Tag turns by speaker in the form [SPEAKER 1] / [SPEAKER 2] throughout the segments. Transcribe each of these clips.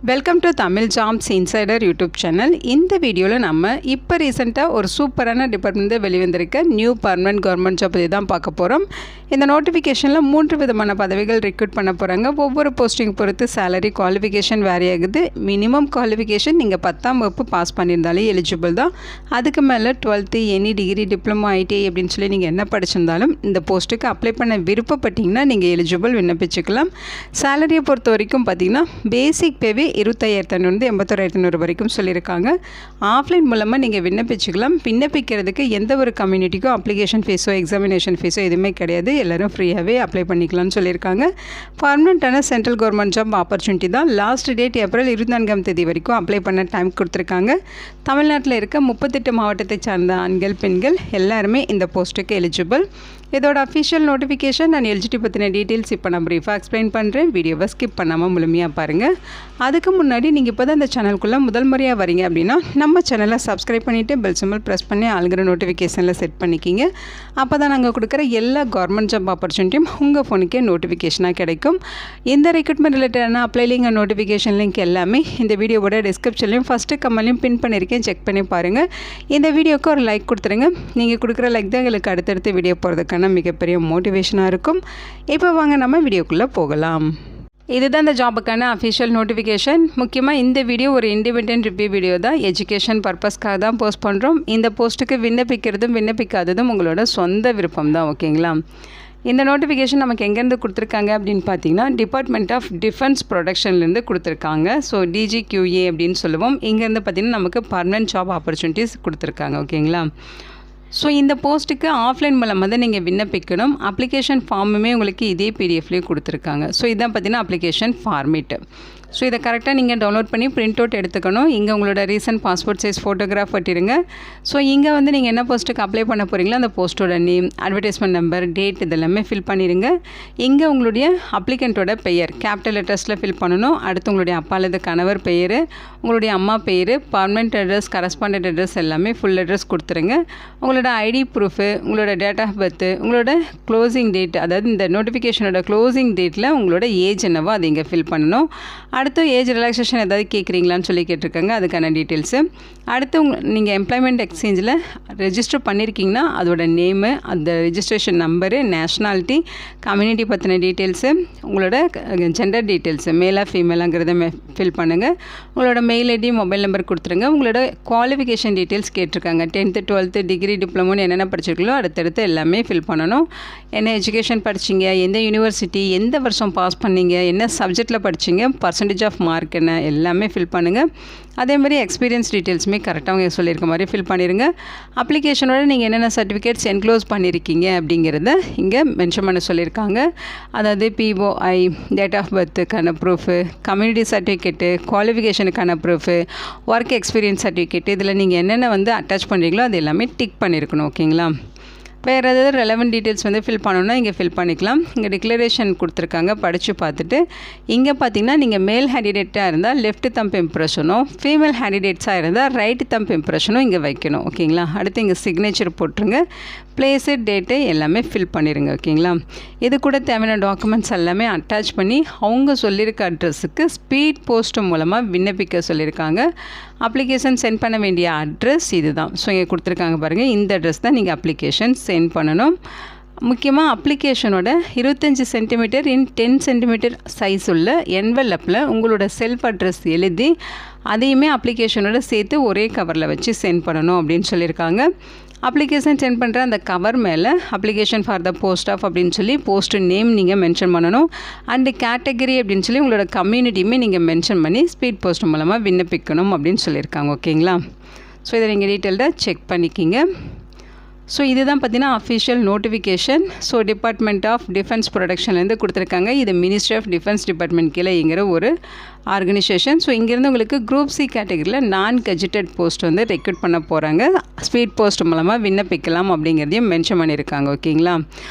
[SPEAKER 1] Welcome to Tamil jobs insider YouTube channel. இந்த வீடியோவில் நம்ம இப்போ ரீசெண்டாக ஒரு சூப்பரான டிபார்ட்மெண்ட் வெளிவந்திருக்க நியூ பர்மனெண்ட் கவர்மெண்ட் ஜாப் பற்றி தான் பார்க்க போகிறோம். இந்த நோட்டிஃபிகேஷனில் 3 விதமான பதவிகள் ரெக்ரூட் பண்ண போகிறாங்க. ஒவ்வொரு போஸ்டிங் பொறுத்து சேலரி குவாலிஃபிகேஷன் வேரி ஆகுது. மினிமம் குவாலிஃபிகேஷன் நீங்கள் 10ஆம் வகுப்பு பாஸ் பண்ணியிருந்தாலே எலிஜிபிள் தான். அதுக்கு மேலே 12th any degree diploma ITI அப்படின்னு சொல்லி நீங்கள் என்ன படிச்சிருந்தாலும் இந்த போஸ்ட்டுக்கு அப்ளை பண்ண விருப்பப்பட்டீங்கன்னா நீங்கள் எலிஜிபிள் விண்ணப்பிச்சுக்கலாம். சேலரியை பொறுத்த வரைக்கும் பார்த்திங்கன்னா பேசிக் பேவே 25,500 81,500 வரைக்கும் சொல்லியிருக்காங்க. ஆஃப்லைன் மூலமாக நீங்கள் விண்ணப்பிச்சுக்கலாம். விண்ணப்பிக்கிறதுக்கு எந்த ஒரு கம்யூனிட்டிக்கும் அப்ளிகேஷன் ஃபீஸோ எக்ஸாமினேஷன் ஃபீஸோ எதுவுமே கிடையாது. எல்லோரும் ஃப்ரீயாகவே அப்ளை பண்ணிக்கலாம்னு சொல்லியிருக்காங்க. பர்மனெண்ட்டான சென்ட்ரல் கவர்மெண்ட் ஜாப் ஆப்பர்ச்சுனிட்டி தான். லாஸ்ட் டேட் ஏப்ரல் 24ஆம் தேதி வரைக்கும் அப்ளை பண்ண டைம் கொடுத்துருக்காங்க. தமிழ்நாட்டில் இருக்க 38 மாவட்டத்தை சார்ந்த ஆண்கள் பெண்கள் எல்லாருமே இந்த போஸ்ட்டுக்கு எலிஜிபிள். இதோட அஃபிஷியல் நோட்டிஃபிகேஷன் அண்ட் எலிஜிபிலிட்டி பற்றின டீட்டெயில்ஸ் இப்போ நான் ப்ரீஃபாக எக்ஸ்பிளைன் பண்ணுறேன். வீடியோவை ஸ்கிப் பண்ணாமல் முழுமையாக பாருங்கள். அதுக்கு முன்னாடி நீங்கள் இப்போ தான் இந்த சேனலுக்குள்ளே முதல் முறையாக வரீங்க அப்படின்னா நம்ம சேனலை சப்ஸ்கிரைப் பண்ணிவிட்டு பெல் சிம்பல் ப்ரெஸ் பண்ணி ஆளுங்கிற நோட்டிஃபிகேஷனில் செட் பண்ணிக்கிங்க. அப்போ தான் நாங்கள் கொடுக்குற எல்லா கவர்மெண்ட் ஜாப் ஆப்பர்ச்சுனிட்டியும் உங்கள் ஃபோனுக்கே நோட்டிஃபிகேஷனாக கிடைக்கும். இந்த ரெக்ரூட்மெண்ட் ரிலேட்டடான apply link and notification link எல்லாமே இந்த வீடியோவோட டிஸ்கிரிப்ஷன்லையும் ஃபஸ்ட்டு கமெண்ட்லையும் பின் பண்ணியிருக்கேன். செக் பண்ணி பாருங்கள். இந்த வீடியோவுக்கு ஒரு லைக் கொடுத்துருங்க. நீங்கள் கொடுக்குற லைக் தான் எங்களுக்கு அடுத்தடுத்து வீடியோ போகிறதுக்கான மிகப்பெரிய மோட்டிவேஷனாக இருக்கும். இப்போ வாங்க நம்ம வீடியோக்குள்ளே போகலாம். இதுதான் இந்த ஜாபுக்கான அஃபிஷியல் நோட்டிஃபிகேஷன். முக்கியமாக இந்த வீடியோ ஒரு இண்டிபெண்டன்ட் ரிவ்யூ வீடியோ தான். எஜுகேஷன் பர்பஸ்க்காக தான் போஸ்ட் பண்ணுறோம். இந்த போஸ்ட்டுக்கு விண்ணப்பிக்கிறதும் விண்ணப்பிக்காததும் உங்களோட சொந்த விருப்பம் தான். ஓகேங்களா? இந்த நோட்டிஃபிகேஷன் நமக்கு எங்கேருந்து கொடுத்துருக்காங்க அப்படின்னு பார்த்தீங்கன்னா டிபார்ட்மெண்ட் ஆஃப் டிஃபென்ஸ் ப்ரொடக்ஷன்லேருந்து கொடுத்துருக்காங்க. ஸோ DGQA அப்படின்னு சொல்லுவோம். இங்கேருந்து பார்த்திங்கன்னா நமக்கு பர்மனெண்ட் ஜாப் ஆப்பர்ச்சுனிட்டிஸ் கொடுத்துருக்காங்க. ஓகேங்களா? ஸோ இந்த போஸ்ட்டுக்கு ஆஃப்லைன் மூலமாக தான் நீங்கள் விண்ணப்பிக்கணும். அப்ளிகேஷன் ஃபார்முமே உங்களுக்கு இதே பிடிஎஃப்லேயே கொடுத்துருக்காங்க. ஸோ இதான் பார்த்தீங்கன்னா அப்ளிகேஷன் ஃபார்மேட்டு. ஸோ இதை கரெக்டாக நீங்கள் டவுன்லோட் பண்ணி பிரிண்ட் அவுட் எடுத்துக்கணும். இங்கே உங்களோட ரீசன்ட் பாஸ்போர்ட் சைஸ் ஃபோட்டோகிராஃப் ஒட்டிடுங்க. ஸோ இங்கே வந்து நீங்கள் என்ன போஸ்ட்டுக்கு அப்ளை பண்ண போகிறீங்களோ அந்த போஸ்ட்டோட நேம், அட்வர்டைஸ்மெண்ட் நம்பர், டேட் இதெல்லாமே ஃபில் பண்ணிடுங்க. இங்கே உங்களுடைய அப்ளிகண்ட்டோட பெயர் கேபிட்டல் லெட்டர்ஸில் ஃபில் பண்ணணும். அடுத்து உங்களுடைய அப்பா அல்லது கணவர் பெயர், உங்களுடைய அம்மா பெயர், பர்மனெண்ட் அட்ரஸ், கரஸ்பாண்டன்ட் அட்ரஸ் எல்லாமே ஃபுல் அட்ரஸ் கொடுத்துருங்க. உங்களோட ஐடி ப்ரூஃபு, உங்களோட டேட் ஆஃப் பர்த்து, உங்களோட க்ளோசிங் டேட், அதாவது இந்த நோட்டிஃபிகேஷனோட க்ளோசிங் டேட்டில் உங்களோட ஏஜ் என்னவோ அதை இங்கே ஃபில் பண்ணணும். அடுத்து ஏஜ் ரிலாக்ஸேஷன் ஏதாவது கேட்குறீங்களான்னு சொல்லி கேட்டிருக்காங்க. அதுக்கான டீட்டெயில்ஸு. அடுத்து நீங்கள் எம்ப்ளாய்மெண்ட் எக்ஸ்சேஞ்சில் ரெஜிஸ்டர் பண்ணியிருக்கீங்கன்னா அதோட நேமு, அந்த ரெஜிஸ்ட்ரேஷன் நம்பரு, நேஷ்னாலிட்டி, கம்யூனிட்டி பற்றின டீட்டெயில்ஸு, உங்களோட ஜெண்டர் டீட்டெயில்ஸு மேலாக ஃபீமேலாங்கிறத ஃபில் பண்ணுங்கள். உங்களோட மெயில் ஐடி, மொபைல் நம்பர் கொடுத்துருங்க. உங்களோட குவாலிஃபிகேஷன் டீட்டெயில்ஸ் கேட்டிருக்காங்க. 10th 12th டிகிரி டிப்ளமோன்னு என்னென்ன படிச்சிருக்கீங்களோ அடுத்தடுத்து எல்லாமே ஃபில் பண்ணணும். என்ன எஜுகேஷன் படிச்சிங்க, எந்த யூனிவர்சிட்டி, எந்த வருஷம் பாஸ் பண்ணீங்க, என்ன சப்ஜெக்டில் படிச்சிங்க, பர்சன்டேஜ் ஆஃப் மார்க் என்ன எல்லாமே ஃபில் பண்ணுங்கள். அதேமாதிரி எக்ஸ்பீரியன்ஸ் டீட்டெயில்ஸுமே கரெக்டாக அவங்க சொல்லியிருக்க மாதிரி ஃபில் பண்ணிடுங்க. அப்ளிகேஷனோட நீங்கள் என்னென்ன சர்டிஃபிகேட்ஸ் என்க்ளோஸ் பண்ணியிருக்கீங்க அப்படிங்கிறத இங்கே மென்ஷன் பண்ண சொல்லியிருக்காங்க. அதாவது POI, டேட் ஆஃப் பர்த்துக்கான ப்ரூஃபு, கம்யூனிட்டி சர்டிஃபிகேட்டு, குவாலிஃபிகேஷனுக்கான ப்ரூஃபு, ஒர்க் எக்ஸ்பீரியன்ஸ் சர்டிஃபிகேட்டு, இதில் நீங்கள் என்னென்ன வந்து அட்டாச் பண்ணுறீங்களோ அது எல்லாமே டிக் பண்ணியிருக்கணும். ஓகேங்களா? வேறு ஏதாவது ரெலவெண்ட் டீட்டெயில்ஸ் வந்து ஃபில் பண்ணணுன்னா இங்கே ஃபில் பண்ணிக்கலாம். இங்கே டிக்ளரேஷன் கொடுத்துருக்காங்க, படித்து பார்த்துட்டு இங்கே பார்த்தீங்கன்னா நீங்கள் மேல் ஹேண்டிடேட்டாக இருந்தால் லெஃப்ட் தம்ப் இம்ப்ரெஷனும், ஃபீமேல் ஹேண்டிடேட்ஸாக இருந்தால் ரைட் தம்ப் இம்ப்ரெஷனும் இங்கே வைக்கணும். ஓகேங்களா? அடுத்து இங்கே சிக்னேச்சர் போட்டுருங்க. பிளேஸு, டேட்டு எல்லாமே ஃபில் பண்ணிடுங்க. ஓகேங்களா? இது கூட தேவையான டாக்குமெண்ட்ஸ் எல்லாமே அட்டாச் பண்ணி அவங்க சொல்லியிருக்க அட்ரஸுக்கு ஸ்பீட் போஸ்ட் மூலமாக விண்ணப்பிக்க சொல்லியிருக்காங்க. அப்ளிகேஷன் சென்ட் பண்ண வேண்டிய அட்ரஸ் இது தான். ஸோ இங்கே கொடுத்துருக்காங்க பாருங்கள். இந்த அட்ரஸ் தான் நீங்கள் அப்ளிகேஷன் சென்ட் பண்ணணும். முக்கியமாக அப்ளிகேஷனோட 25 சென்டிமீட்டர் இன் 10 சென்டிமீட்டர் சைஸ் உள்ள என்வெலப்பில் உங்களோட செல்ஃப் அட்ரஸ் எழுதி அதையுமே அப்ளிகேஷனோட சேர்த்து ஒரே கவரில் வச்சு சென்ட் பண்ணணும் அப்படின்னு சொல்லியிருக்காங்க. அப்ளிகேஷன் சென்ட் பண்ணுற அந்த கவர் மேலே application for the post of அப்படின்னு சொல்லி போஸ்ட் நேம் நீங்கள் மென்ஷன் பண்ணணும். அண்டு கேட்டகரி அப்படின்னு சொல்லி உங்களோட கம்யூனிட்டியுமே நீங்கள் மென்ஷன் பண்ணி ஸ்பீட் போஸ்ட் மூலமாக விண்ணப்பிக்கணும் அப்படின்னு சொல்லியிருக்காங்க. ஓகேங்களா? ஸோ இதை நீங்கள் டீட்டெயில்டாக செக் பண்ணிக்கிங்க. ஸோ இதுதான் பார்த்தீங்கன்னா official notification. So department of defence ப்ரொடக்ஷன்லேருந்து கொடுத்துருக்காங்க. இது மினிஸ்ட்ரி ஆஃப் டிஃபென்ஸ் டிபார்ட்மெண்ட் கீழே இங்கிற ஒரு ஆர்கனைசேஷன். ஸோ இங்கேருந்து உங்களுக்கு குரூப் C கேட்டகரியில் நான் கெஜெட்டட் போஸ்ட் வந்து ரெக்ரூட் பண்ண போகிறாங்க. ஸ்பீட் போஸ்ட் மூலமாக விண்ணப்பிக்கலாம் அப்படிங்கிறதையும் மென்ஷன் பண்ணியிருக்காங்க. ஓகேங்களா?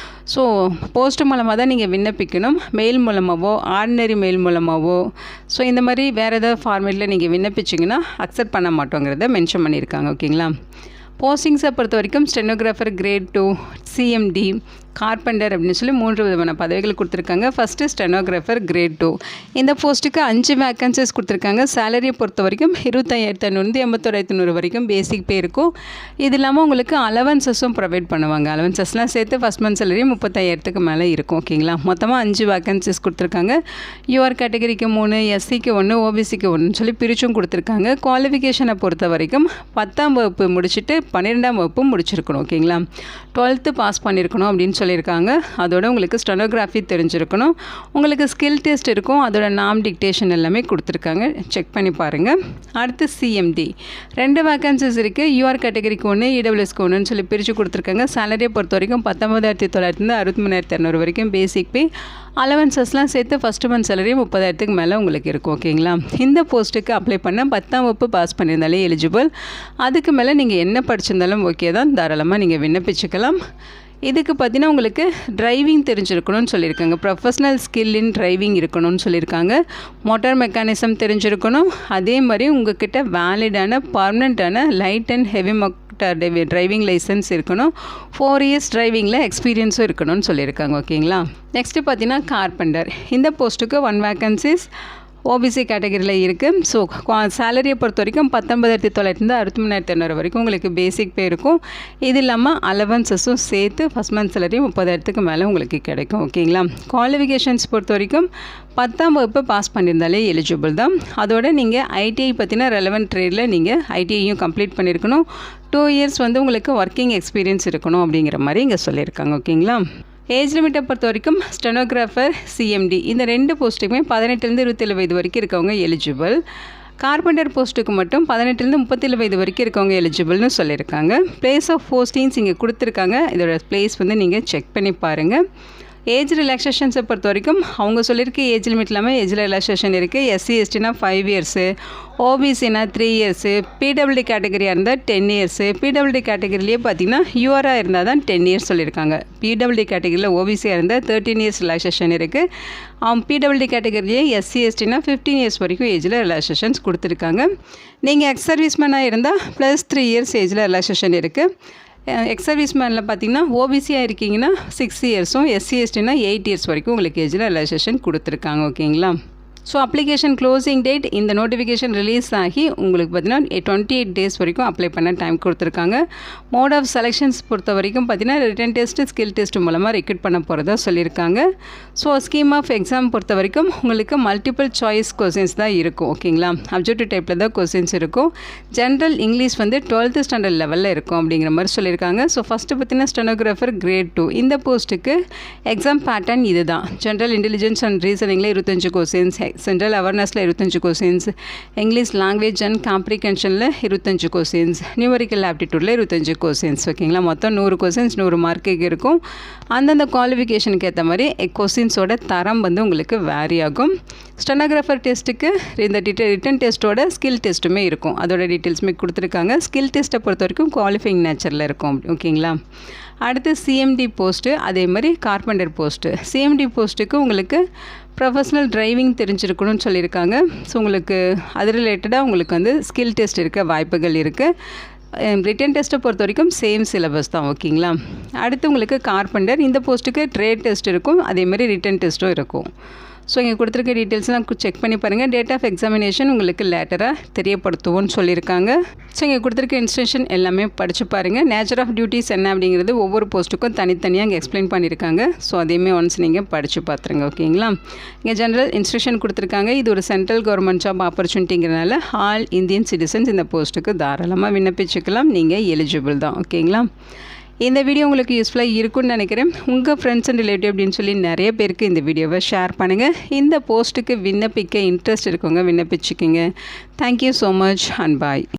[SPEAKER 1] ஸோ போஸ்ட் மூலமாக தான் நீங்கள் விண்ணப்பிக்கணும். மெயில் மூலமாகவோ ஆர்டினரி மெயில் மூலமாகவோ ஸோ இந்த மாதிரி வேறு ஏதாவது ஃபார்மேட்டில் நீங்கள் விண்ணப்பிச்சிங்கன்னா அக்செப்ட் பண்ண மாட்டோங்கிறத மென்ஷன் பண்ணியிருக்காங்க. ஓகேங்களா? போஸ்டிங்ஸை பொறுத்த வரைக்கும் ஸ்டெனோகிராஃபர் கிரேட் 2, CMD, கார்பெண்டர் அப்படின்னு சொல்லி 3 விதமான பதவிகள் கொடுத்துருக்காங்க. First stenographer grade 2. இந்த போஸ்ட்டுக்கு 5 வேக்கன்சிஸ் கொடுத்துருக்காங்க. சேலரியை பொறுத்த வரைக்கும் 25,500 81,500 வரைக்கும் பேசிக் பே இருக்கும். இது இல்லாமல் உங்களுக்கு அலவன்சஸும் ப்ரொவைட் பண்ணுவாங்க. அலவன்சஸ்லாம் சேர்த்து ஃபஸ்ட் மந்த் சேலரி 35,000க்கு மேலே இருக்கும். ஓகேங்களா, மொத்தமாக 5 வேக்கன்சிஸ் கொடுத்துருக்காங்க. யூஆர் கேட்டகரிக்கு 3, எஸ்சிக்கு 1, ஓபிசிக்கு 1 சொல்லி பிரிச்சும் கொடுத்துருக்காங்க. குவாலிஃபிகேஷனை பொறுத்த வரைக்கும் 10ஆம் வகுப்பு முடிச்சுட்டு 12ஆம் வகுப்பு முடிச்சிருக்கணும். ஓகேங்களா, 12th பாஸ் பண்ணியிருக்கணும் அப்படின்னு சொல்லியிருக்காங்க. அதோட உங்களுக்கு ஸ்டெனோகிராஃபி தெரிஞ்சிருக்கணும். உங்களுக்கு ஸ்கில் டெஸ்ட் இருக்கும். அதோட நாம் டிக்டேஷன் எல்லாமே கொடுத்துருக்காங்க. செக் பண்ணி பாருங்கள். அடுத்து சிஎம்டி 2 வேக்கன்சிஸ் இருக்குது. யூஆர் கேட்டகரிக்கு 1, இடபிள்யூஎஸ்க்கு 1 சொல்லி பிரித்து கொடுத்துருக்காங்க. சேலரியை பொறுத்த வரைக்கும் 19,900 63,200 வரைக்கும் பேசிக் பே. அலவன்சஸ்லாம் சேர்த்து ஃபஸ்ட்டு மந்த் சேலரி 30,000க்கு மேலே உங்களுக்கு இருக்கும். ஓகேங்களா, இந்த போஸ்ட்டுக்கு அப்ளை பண்ண 10ஆம் வகுப்பு பாஸ் பண்ணியிருந்தாலே எலிஜிபிள். அதுக்கு மேலே நீங்கள் என்ன படிச்சிருந்தாலும் ஓகே தான், தாராளமாக நீங்கள் விண்ணப்பிச்சுக்கலாம். இதுக்கு பார்த்தீங்கன்னா உங்களுக்கு டிரைவிங் தெரிஞ்சிருக்கணும்னு சொல்லியிருக்காங்க. ப்ரொஃபஷ்னல் ஸ்கில் இன் டிரைவிங் இருக்கணும்னு சொல்லியிருக்காங்க. மோட்டார் மெக்கானிசம் தெரிஞ்சிருக்கணும். அதே மாதிரி உங்கள்கிட்ட வேலிடான பர்மனெண்ட்டான light and heavy driving licence இருக்கணும். 4 இயர்ஸ் டிரைவிங்கில் எக்ஸ்பீரியன்ஸும் இருக்கணும்னு சொல்லியிருக்காங்க. ஓகேங்களா, நெக்ஸ்ட்டு பார்த்தீங்கன்னா கார்பெண்டர். இந்த போஸ்ட்டுக்கு 1 வேக்கன்சிஸ் ஓபிசி கேட்டகரியில் இருக்குது. ஸோ சேலரியை பொறுத்த வரைக்கும் 19,900 63,200 வரைக்கும் உங்களுக்கு பேசிக் பே இருக்கும். இது இல்லாமல் அலவன்சஸும் சேர்த்து ஃபஸ்ட் மந்த் சேலரி 30,000க்கு மேலே உங்களுக்கு கிடைக்கும். ஓகேங்களா, குவாலிஃபிகேஷன்ஸ் பொறுத்த வரைக்கும் 10ஆம் வகுப்பு பாஸ் பண்ணியிருந்தாலே எலிஜிபிள் தான். அதோட நீங்கள் ஐடிஐ பற்றின ரெலவெண்ட் ட்ரேடில் நீங்கள் ஐடிஐயும் கம்ப்ளீட் பண்ணியிருக்கணும். 2 இயர்ஸ் வந்து உங்களுக்கு ஒர்க்கிங் எக்ஸ்பீரியன்ஸ் இருக்கணும் அப்படிங்கிற மாதிரி இங்கே சொல்லியிருக்காங்க. ஓகேங்களா, ஏஜ் லிமிட்டை பொறுத்த வரைக்கும் ஸ்டெனோகிராஃபர், சிஎம்டி இந்த 2 போஸ்ட்டுக்குமே 18 27 வயது வரைக்கும் இருக்கவங்க எலிஜிபிள். கார்பெண்டர் போஸ்ட்டுக்கு மட்டும் 18 37 வயது வரைக்கும் இருக்கவங்க எலிஜிபிள்னு சொல்லியிருக்காங்க. பிளேஸ் ஆஃப் போஸ்டிங்ஸ் இங்கே கொடுத்துருக்காங்க. இதோட பிளேஸ் வந்து நீங்கள் செக் பண்ணி பாருங்கள். ஏஜ் ரிலாக்ஸேஷன்ஸை பொறுத்த வரைக்கும் அவங்க சொல்லியிருக்க ஏஜ் லிமிட் இல்லாமல் ஏஜ் ரிலாக்ஸேஷன் இருக்குது. எஸ்சி எஸ்டினா 5 இயர்ஸு, ஓபிசினா 3 இயர்ஸு, பிடபிள்யூடி கேட்டகரியாக இருந்தால் 10 இயர்ஸு. பிடபிள்யூடி கேட்டகரிலேயே பார்த்தீங்கன்னா யூஆராக இருந்தால் தான் 10 இயர்ஸ் சொல்லியிருக்காங்க. பிடபிள்யூடி கேட்டகரியில் ஓபிசியாக இருந்தால் 13 இயர்ஸ் ரிலாக்ஸேஷன் இருக்குது. பிடபிள்யூடி கேட்டகரியே எஸ்சி எஸ்டினா 15 இயர்ஸ் வரைக்கும் ஏஜில் ரிலாக்ஸேஷன்ஸ் கொடுத்துருக்காங்க. நீங்கள் எக்ஸ் சர்வீஸ்மேனாக இருந்தால் ப்ளஸ் 3 இயர்ஸ் ஏஜில் ரிலாக்ஸேஷன் இருக்குது. எக்ஸ் சர்வீஸ்மேனில் பார்த்தீங்கன்னா ஓபிசியாக இருக்கீங்கன்னா 6 இயர்ஸும், எஸ்சி எஸ்டினா 8 இயர்ஸ் வரைக்கும் உங்களுக்கு ஏஜில் ரிலாக்ஸேஷன் கொடுத்துருக்காங்க. ஓகேங்களா, ஸோ அப்ளிகேஷன் க்ளோசிங் டேட் இந்த நோட்டிஃபிகேஷன் ரிலீஸ் ஆகி உங்களுக்கு பார்த்தீங்கன்னா 28 டேஸ் வரைக்கும் அப்ளை பண்ண டைம் கொடுத்துருக்காங்க. மோட் ஆஃப் செலெக்ஷன்ஸ் பொறுத்த வரைக்கும் பார்த்தீங்கன்னா ரிட்டன் டெஸ்ட்டு, ஸ்கில் டெஸ்ட் மூலமாக ரெக்ரூட் பண்ண போகிறதா சொல்லியிருக்காங்க. ஸோ ஸ்கீம் ஆஃப் எக்ஸாம் பொறுத்த வரைக்கும் உங்களுக்கு மல்டிபிள் சாய்ஸ் கொஸ்டின்ஸ் தான் இருக்கும். ஓகேங்களா, அப்ஜெக்டிவ் டைப்பில் தான் கொஸ்டின்ஸ் இருக்கும். ஜென்ரல் இங்கிலீஷ் வந்து 12th ஸ்டாண்டர்ட் லெவலில் இருக்கும் அப்படிங்கிற மாதிரி சொல்லியிருக்காங்க. ஸோ ஃபஸ்ட்டு பார்த்தீங்கன்னா ஸ்டெனோகிராஃபர் கிரேட் 2 இந்த போஸ்ட்டுக்கு எக்ஸாம் பேட்டர்ன் இது தான். ஜென்ரல் இன்டெலிஜென்ஸ் அண்ட் ரீசனிங்கில் 25 கொஸ்டின்ஸ், சென்ட்ரல் அவேர்னஸில் 25 கொஸ்டின்ஸ், இங்கிலீஷ் லாங்குவேஜ் அண்ட் காம்ப்ரிகென்ஷனில் 25 கொஸ்டின்ஸ், நியூமரிக்கல் ஆப்டிடியூடில் 25 கொஸ்டின்ஸ். ஓகேங்களா, மொத்தம் 100 கொஸ்டின்ஸ் 100 மார்க்குக்கு இருக்கும். அந்தந்த குவாலிஃபிகேஷனுக்கு ஏற்ற மாதிரி கொஸ்டின்ஸோட தரம் வந்து உங்களுக்கு வேரி ஆகும். ஸ்டெனோகிராஃபர் டெஸ்ட்டுக்கு இந்த ரிட்டன் டெஸ்ட்டோட ஸ்கில் டெஸ்ட்டுமே இருக்கும். அதோட டீட்டெயில்ஸுமே கொடுத்துருக்காங்க. ஸ்கில் டெஸ்ட்டை பொறுத்த வரைக்கும் குவாலிஃபைங் நேச்சரில் இருக்கும். ஓகேங்களா, அடுத்து சிஎம்டி போஸ்ட்டு, அதே மாதிரி கார்பெண்டர் போஸ்ட்டு. சிஎம்டி போஸ்ட்டுக்கு உங்களுக்கு ப்ரொஃபஷ்னல் டிரைவிங் தெரிஞ்சிருக்கணும்னு சொல்லியிருக்காங்க. ஸோ உங்களுக்கு அது ரிலேட்டடாக உங்களுக்கு வந்து ஸ்கில் டெஸ்ட் இருக்க வாய்ப்புகள் இருக்குது. ரிட்டன் டெஸ்ட்டை பொறுத்த வரைக்கும் சேம் சிலபஸ் தான். ஓகேங்களா, அடுத்து உங்களுக்கு கார்பெண்டர் இந்த போஸ்ட்டுக்கு ட்ரேட் டெஸ்ட் இருக்கும். அதேமாதிரி ரிட்டன் டெஸ்ட்டும் இருக்கும். ஸோ இங்கே கொடுத்துருக்க டீட்டெயில்ஸ்லாம் செக் பண்ணி பாருங்கள். டேட் ஆஃப் எக்ஸாமினேஷன் உங்களுக்கு லேட்டராக தெரியப்படுத்துவோன்னு சொல்லியிருக்காங்க. ஸோ இங்கே கொடுத்துருக்க இன்ஸ்ட்ரக்ஷன் எல்லாமே படித்து பாருங்கள். நேச்சர் ஆஃப் டியூட்டிஸ் என்ன அப்படிங்கிறது ஒவ்வொரு போஸ்ட்டுக்கும் தனித்தனியாக இங்கே எக்ஸ்பிளைன் பண்ணியிருக்காங்க. ஸோ அதையுமே ஒன்ஸ் நீங்கள் படித்து பார்த்துருங்க. ஓகேங்களா, இங்கே ஜென்ரல் இன்ஸ்ட்ரக்ஷன் கொடுத்துருக்காங்க. இது ஒரு சென்ட்ரல் கவர்மெண்ட் ஜாப் ஆப்பர்ச்சுனிட்டிங்கிறனால ஆல் இந்தியன் சிட்டிசன்ஸ் இந்த போஸ்ட்டுக்கு தாராளமாக விண்ணப்பிச்சுக்கலாம். நீங்கள் எலிஜிபிள் தான். ஓகேங்களா, இந்த வீடியோ உங்களுக்கு யூஸ்ஃபுல்லாக இருக்குன்னு நினைக்கிறேன். உங்கள் ஃப்ரெண்ட்ஸ் அண்ட் ரிலேட்டிவ் அப்படின்னு சொல்லி நிறைய பேருக்கு இந்த வீடியோவை ஷேர் பண்ணுங்கள். இந்த போஸ்ட்டுக்கு விண்ணப்பிக்க இன்ட்ரெஸ்ட் இருக்கவங்க விண்ணப்பிச்சுக்கிங்க. Thank you so much and bye.